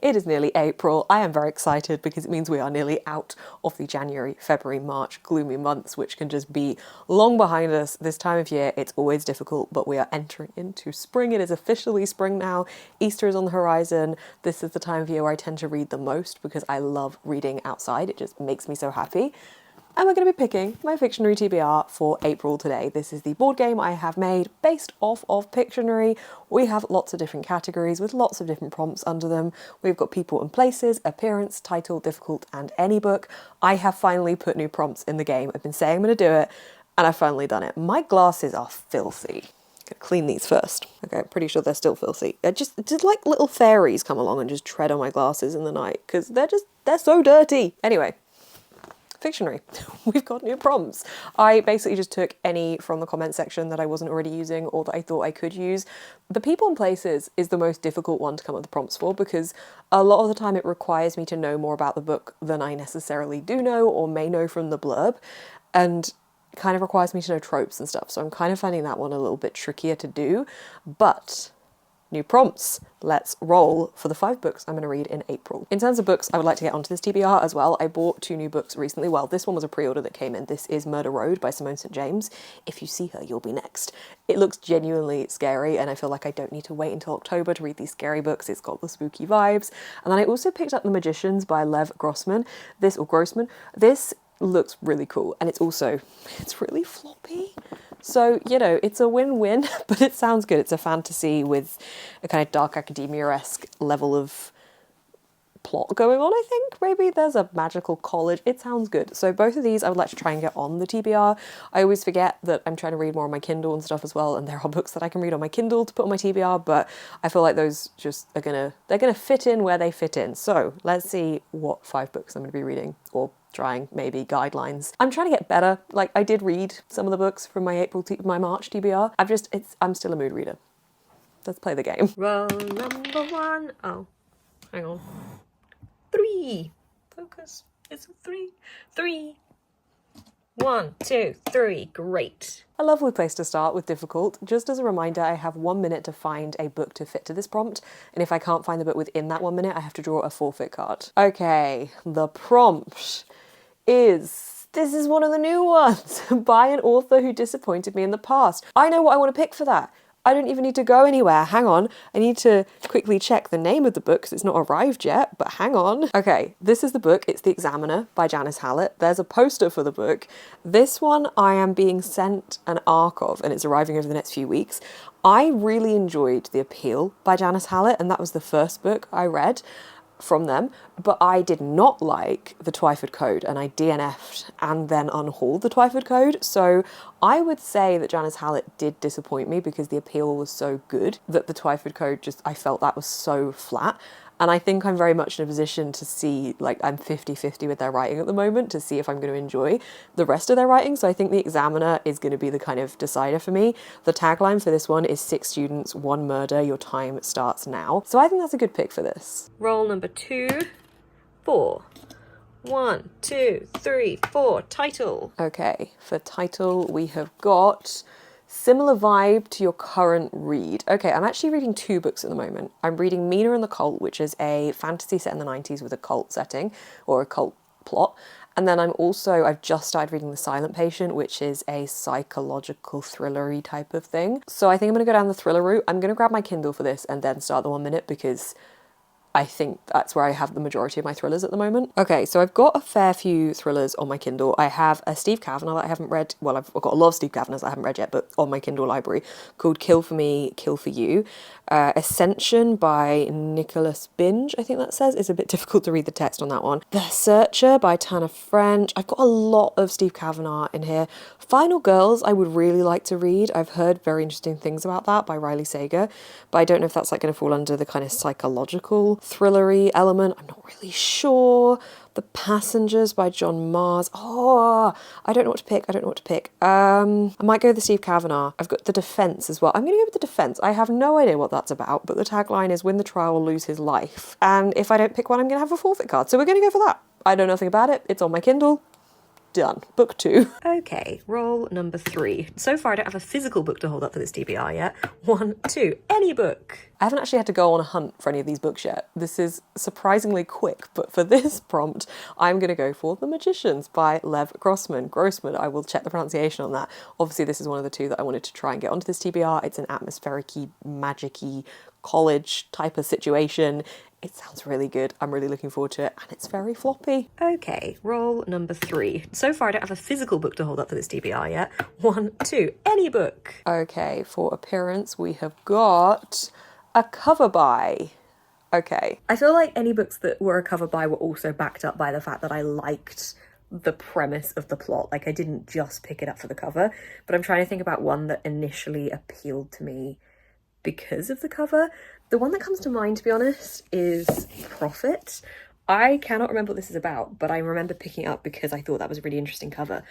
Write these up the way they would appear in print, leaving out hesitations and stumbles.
It is nearly April. I am very excited because it means we are nearly out of the January, February, March gloomy months, which can just be long behind us. This time of year, it's always difficult, but we are entering into spring. It is officially spring now. Easter is on the horizon. This is the time of year where I tend to read the most because I love reading outside. It just makes me so happy. And we're going to be picking my Fictionary TBR for April today. This is the board game I have made based off of Pictionary. We have lots of different categories with lots of different prompts under them. We've got people and places, appearance, title, difficult, and any book. I have finally put new prompts in the game. I've been saying I'm going to do it, and I've finally done it. My glasses are filthy. Gonna clean these first. Okay, I'm pretty sure they're still filthy. Did like little fairies come along and just tread on my glasses in the night? Because they're so dirty. Anyway. Fictionary. We've got new prompts. I basically just took any from the comment section that I wasn't already using or that I thought I could use. The people and places is the most difficult one to come up with prompts for because a lot of the time it requires me to know more about the book than I necessarily do know or may know from the blurb, and kind of requires me to know tropes and stuff. So I'm kind of finding that one a little bit trickier to do, but new prompts. Let's roll for the 5 books I'm going to read in April. In terms of books, I would like to get onto this TBR as well. I bought 2 new books recently. Well, this one was a pre-order that came in. This is Murder Road by Simone St. James. If you see her, you'll be next. It looks genuinely scary, and I feel like I don't need to wait until October to read these scary books. It's got the spooky vibes. And then I also picked up The Magicians by Lev Grossman. This looks really cool, and it's really floppy. So, you know, it's a win-win, but it sounds good. It's a fantasy with a kind of dark academia-esque level of plot going on, I think. Maybe there's a magical college. It sounds good. So both of these I would like to try and get on the TBR. I always forget that I'm trying to read more on my Kindle and stuff as well, and there are books that I can read on my Kindle to put on my TBR, but I feel like those just they're gonna fit in where they fit in. So let's see what 5 books I'm gonna be reading, or trying, maybe, guidelines. I'm trying to get better. Like, I did read some of the books from my March TBR. I'm still a mood reader. Let's play the game. Roll number 1. Oh, hang on. 3. Focus. It's a 3. 3. 1, 2, 3. Great. A lovely place to start with difficult. Just as a reminder, I have 1 minute to find a book to fit to this prompt, and if I can't find the book within that 1 minute, I have to draw a forfeit card. Okay, the prompt is... This is one of the new ones, by an author who disappointed me in the past. I know what I want to pick for that. I don't even need to go anywhere. Hang on. I need to quickly check the name of the book because it's not arrived yet, but hang on. Okay, this is the book. It's The Examiner by Janice Hallett. There's a poster for the book. This one I am being sent an arc of, and it's arriving over the next few weeks. I really enjoyed The Appeal by Janice Hallett, and that was the first book I read from them, but I did not like the Twyford Code, and I DNF'd and then unhauled the Twyford Code. So I would say that Janice Hallett did disappoint me because The Appeal was so good that the Twyford Code I felt that was so flat. And I think I'm very much in a position to see, like, I'm 50-50 with their writing at the moment to see if I'm going to enjoy the rest of their writing. So I think The Examiner is going to be the kind of decider for me. The tagline for this one is 6 students, 1 murder, your time starts now. So I think that's a good pick for this. Roll number 2, 4. 1, 2, 3, 4. Title. Okay, for title we have got... Similar vibe to your current read. Okay, I'm actually reading 2 books at the moment. I'm reading Mina and the Cult, which is a fantasy set in the 90s with a cult setting, or a cult plot. And then I've just started reading The Silent Patient, which is a psychological thriller-y type of thing. So I think I'm going to go down the thriller route. I'm going to grab my Kindle for this and then start the 1 minute because I think that's where I have the majority of my thrillers at the moment. Okay, so I've got a fair few thrillers on my Kindle. I have a Steve Kavanagh that I haven't read. Well, I've got a lot of Steve Kavanaghs that I haven't read yet, but on my Kindle library, called Kill for Me, Kill for You. Ascension by Nicholas Binge, I think that says. It's a bit difficult to read the text on that one. The Searcher by Tana French. I've got a lot of Steve Kavanagh in here. Final Girls I would really like to read. I've heard very interesting things about that by Riley Sager, but I don't know if that's like going to fall under the kind of psychological thrillery element. I'm not really sure. The Passengers by John Mars. Oh, I don't know what to pick. I might go with the Steve Kavanagh. I've got The Defence as well. I'm going to go with The Defence. I have no idea what that's about, but the tagline is win the trial or lose his life. And if I don't pick one, I'm going to have a forfeit card. So we're going to go for that. I know nothing about it. It's on my Kindle. Done. Book 2. Okay, roll number 3. So far I don't have a physical book to hold up for this TBR yet. 1, 2, any book. I haven't actually had to go on a hunt for any of these books yet. This is surprisingly quick, but for this prompt, I'm going to go for The Magicians by Lev Grossman. Grossman, I will check the pronunciation on that. Obviously, this is one of the two that I wanted to try and get onto this TBR. It's an atmospheric-y, magic-y, college type of situation. It sounds really good. I'm really looking forward to it, and it's very floppy. Okay, roll number 3. So far I don't have a physical book to hold up for this TBR yet. 1, 2, any book. Okay, for appearance we have got a cover by. Okay. I feel like any books that were a cover by were also backed up by the fact that I liked the premise of the plot. Like, I didn't just pick it up for the cover, but I'm trying to think about one that initially appealed to me because of the cover. The one that comes to mind, to be honest, is Prophet. I cannot remember what this is about, but I remember picking it up because I thought that was a really interesting cover.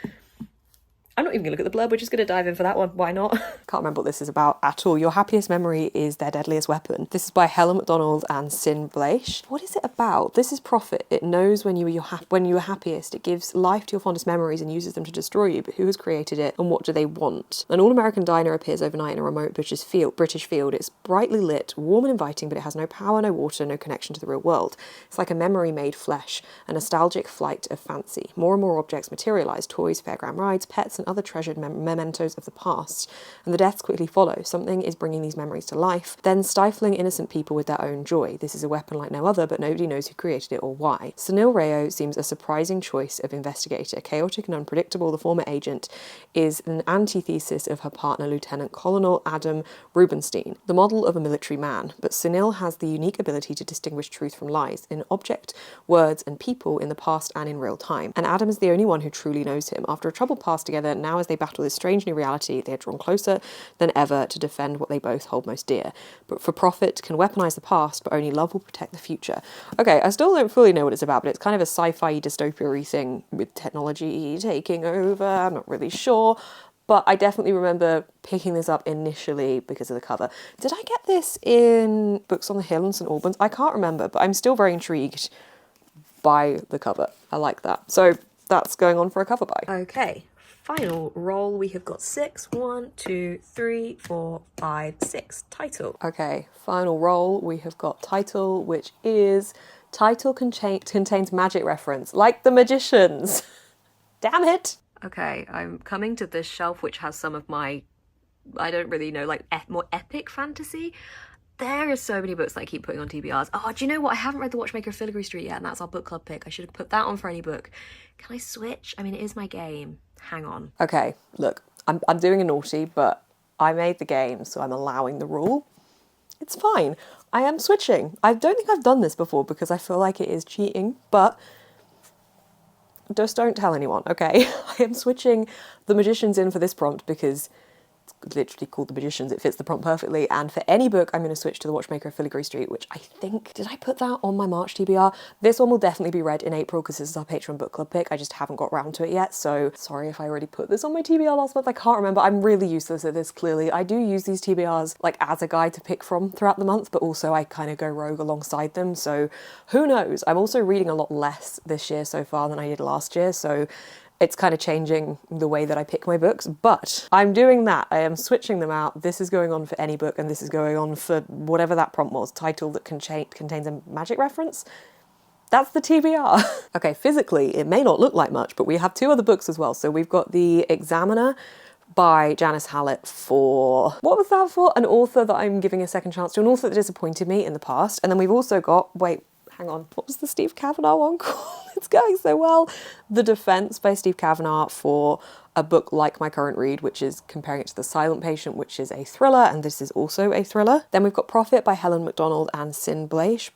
I'm not even going to look at the blurb, we're just going to dive in for that one. Why not? Can't remember what this is about at all. Your happiest memory is their deadliest weapon. This is by Helen MacDonald and Sin Blaish. What is it about? This is Prophet. It knows when you were happiest. It gives life to your fondest memories and uses them to destroy you. But who has created it and what do they want? An all-American diner appears overnight in a remote British field. It's brightly lit, warm and inviting, but it has no power, no water, no connection to the real world. It's like a memory made flesh, a nostalgic flight of fancy. More and more objects materialise: toys, fairground rides, pets, and other treasured mementos of the past, and the deaths quickly follow. Something is bringing these memories to life, then stifling innocent people with their own joy. This is a weapon like no other, but nobody knows who created it or why. Sunil Rao seems a surprising choice of investigator. Chaotic and unpredictable, the former agent is an antithesis of her partner, Lieutenant Colonel Adam Rubinstein, the model of a military man. But Sunil has the unique ability to distinguish truth from lies in object, words, and people in the past and in real time. And Adam is the only one who truly knows him. After a troubled past together, now as they battle this strange new reality, they are drawn closer than ever to defend what they both hold most dear. But for Prophet can weaponize the past, but only love will protect the future. Okay, I still don't fully know what it's about, but it's kind of a sci-fi dystopia-y thing with technology taking over. I'm not really sure, but I definitely remember picking this up initially because of the cover. Did I get this in Books on the Hill in St Albans? I can't remember, but I'm still very intrigued by the cover. I like that. So that's going on for a cover by. Okay. Final roll, we have got 6. 1, 2, 3, 4, 5, 6. Title. Okay, final roll, we have got title, which is title contains magic reference, like The Magicians. Damn it. Okay, I'm coming to this shelf, which has some of my, I don't really know, like more epic fantasy. There are so many books that I keep putting on TBRs. Oh, do you know what? I haven't read The Watchmaker of Filigree Street yet, and that's our book club pick. I should have put that on for any book. Can I switch? I mean, it is my game. Hang on. Okay, look, I'm doing a naughty, but I made the game, so I'm allowing the rule. It's fine. I am switching. I don't think I've done this before because I feel like it is cheating, but just don't tell anyone, okay? I am switching The Magicians in for this prompt because it's literally called The Magicians. It fits the prompt perfectly. And for any book, I'm going to switch to The Watchmaker of Filigree Street, which I think, did I put that on my March TBR? This one will definitely be read in April because this is our Patreon book club pick. I just haven't got round to it yet. So sorry if I already put this on my TBR last month. I can't remember. I'm really useless at this, clearly. I do use these TBRs like as a guide to pick from throughout the month, but also I kind of go rogue alongside them. So who knows? I'm also reading a lot less this year so far than I did last year. So it's kind of changing the way that I pick my books, but I'm doing that. I am switching them out. This is going on for any book, and this is going on for whatever that prompt was. Title that contains a magic reference. That's the TBR. Okay, physically, it may not look like much, but we have 2 other books as well. So we've got The Examiner by Janice Hallett for, what was that for? An author that I'm giving a second chance to, an author that disappointed me in the past. And then we've also got, wait, hang on, what was the Steve Kavanagh one called? It's going so well. The Defense by Steve Kavanagh for a book like my current read, which is comparing it to The Silent Patient, which is a thriller, and this is also a thriller. Then we've got Prophet by Helen MacDonald and Sin Blaish.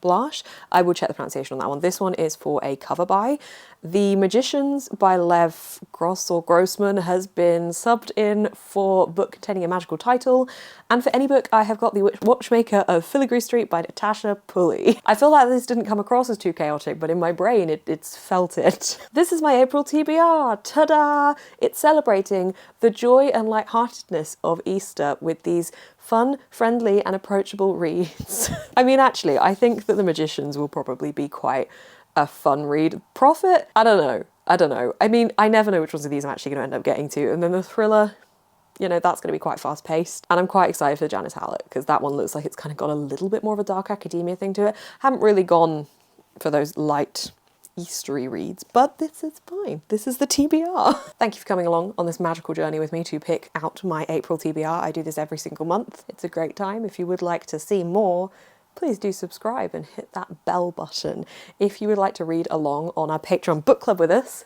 I will check the pronunciation on that one. This one is for a cover by. The Magicians by Lev Grossman has been subbed in for book containing a magical title. And for any book, I have got The Watchmaker of Filigree Street by Natasha Pulley. I feel like this didn't come across as too chaotic, but in my brain, it's felt it. This is my April TBR. Ta-da! It's celebrating the joy and lightheartedness of Easter with these fun, friendly, and approachable reads. I mean, actually, I think that The Magicians will probably be quite a fun read. Prophet, I don't know. I don't know. I mean, I never know which ones of these I'm actually going to end up getting to. And then the thriller, you know, that's going to be quite fast paced. And I'm quite excited for Janice Hallett because that one looks like it's kind of got a little bit more of a dark academia thing to it. Haven't really gone for those light Eastery reads, but this is fine. This is the TBR. Thank you for coming along on this magical journey with me to pick out my April TBR. I do this every single month. It's a great time. If you would like to see more, please do subscribe and hit that bell button. If you would like to read along on our Patreon book club with us,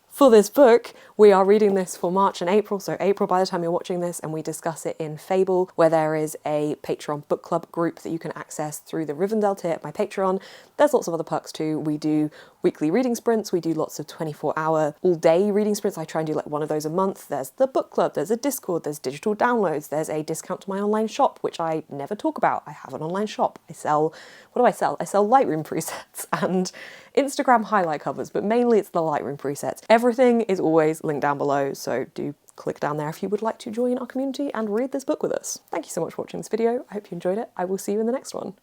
for this book, we are reading this for March and April, so April by the time you're watching this, and we discuss it in Fable, where there is a Patreon book club group that you can access through the Rivendell tier at my Patreon. There's lots of other perks too. We do weekly reading sprints, we do lots of 24-hour, all-day reading sprints. I try and do like one of those a month. There's the book club, there's a Discord, there's digital downloads, there's a discount to my online shop, which I never talk about. I have an online shop. I sell, what do I sell? I sell Lightroom presets and Instagram highlight covers, but mainly it's the Lightroom presets. Everything is always linked down below, so do click down there if you would like to join our community and read this book with us. Thank you so much for watching this video. I hope you enjoyed it. I will see you in the next one.